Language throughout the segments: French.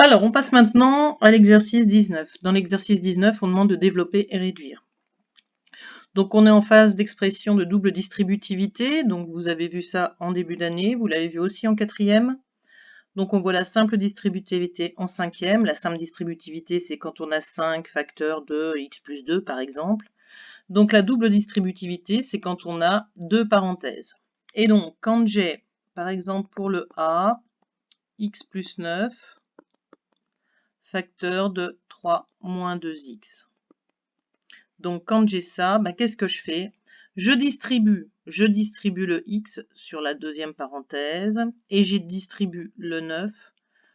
Alors, on passe maintenant à l'exercice 19. Dans l'exercice 19, on demande de développer et réduire. Donc, on est en phase d'expression de double distributivité. Donc, vous avez vu ça en début d'année. Vous l'avez vu aussi en quatrième. Donc, on voit la simple distributivité en cinquième. La simple distributivité, c'est quand on a 5 facteurs de x plus 2, par exemple. Donc, la double distributivité, c'est quand on a deux parenthèses. Et donc, quand j'ai, par exemple, pour le A, x plus 9, facteur de 3 moins 2x. Donc quand j'ai ça, qu'est-ce que je fais? Je distribue le x sur la deuxième parenthèse et je distribue le 9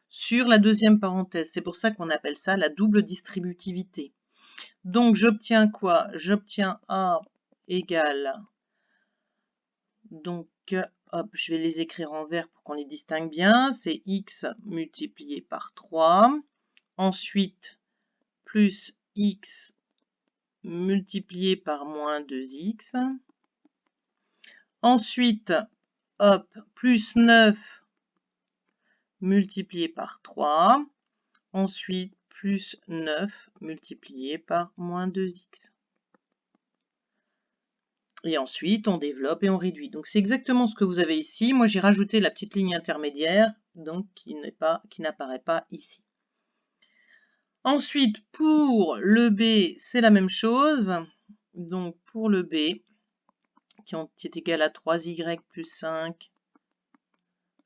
sur la deuxième parenthèse. C'est pour ça qu'on appelle ça la double distributivité. Donc j'obtiens quoi? J'obtiens A égale, donc hop, je vais les écrire en vert pour qu'on les distingue bien. C'est x multiplié par 3. Ensuite, plus x multiplié par moins 2x. Ensuite, hop, plus 9 multiplié par 3. Ensuite, plus 9 multiplié par moins 2x. Et ensuite, on développe et on réduit. Donc, c'est exactement ce que vous avez ici. Moi, j'ai rajouté la petite ligne intermédiaire, donc qui n'apparaît pas ici. Ensuite, pour le B, c'est la même chose. Donc, pour le B, qui est égal à 3y plus 5,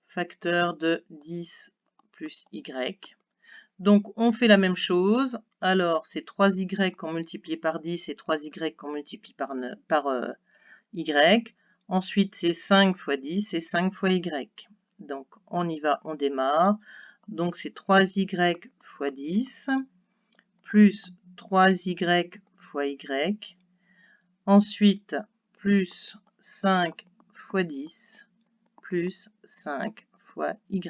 facteur de 10 plus y. Donc, on fait la même chose. Alors, c'est 3y qu'on multiplie par 10 et 3y qu'on multiplie par y. Ensuite, c'est 5 fois 10 et 5 fois y. Donc, on y va, on démarre. Donc, c'est 3y fois 10 plus 3y fois y. Ensuite, plus 5 fois 10 plus 5 fois y.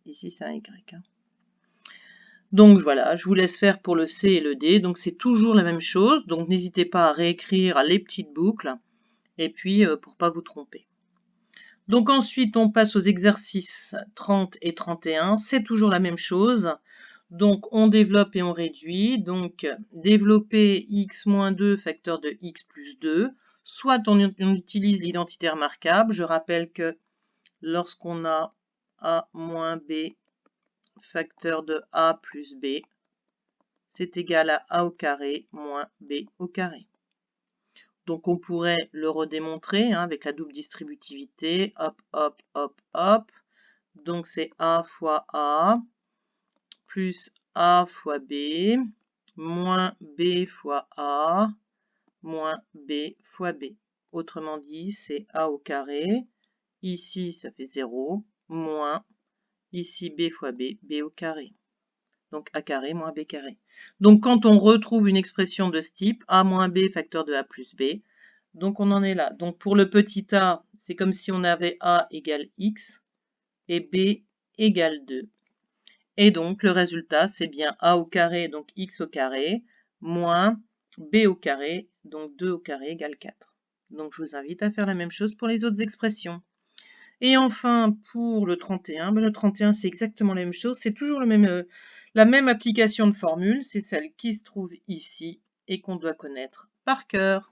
Ici, c'est un y. Donc voilà, je vous laisse faire pour le C et le D. Donc c'est toujours la même chose. Donc n'hésitez pas à réécrire les petites boucles. Et puis, pour ne pas vous tromper. Donc ensuite, on passe aux exercices 30 et 31. C'est toujours la même chose. Donc on développe et on réduit. Donc développer x moins 2 facteur de x plus 2. Soit on utilise l'identité remarquable. Je rappelle que lorsqu'on a a moins b facteur de a plus b, c'est égal à a au carré moins b au carré. Donc on pourrait le redémontrer avec la double distributivité. Hop, hop, hop, hop. Donc c'est a fois a plus a fois b moins b fois a moins b fois b. Autrement dit, c'est a au carré. Ici, ça fait 0, moins, ici, b fois b, b au carré. Donc a carré moins b carré. Donc quand on retrouve une expression de ce type, a moins b facteur de a plus b, donc on en est là. Donc pour le petit a, c'est comme si on avait a égale x et b égale 2. Et donc le résultat, c'est bien a au carré, donc x au carré, moins b au carré, donc 2 au carré égale 4. Donc je vous invite à faire la même chose pour les autres expressions. Et enfin, pour le 31, le 31, c'est exactement la même chose. C'est toujours la même application de formule. C'est celle qui se trouve ici et qu'on doit connaître par cœur.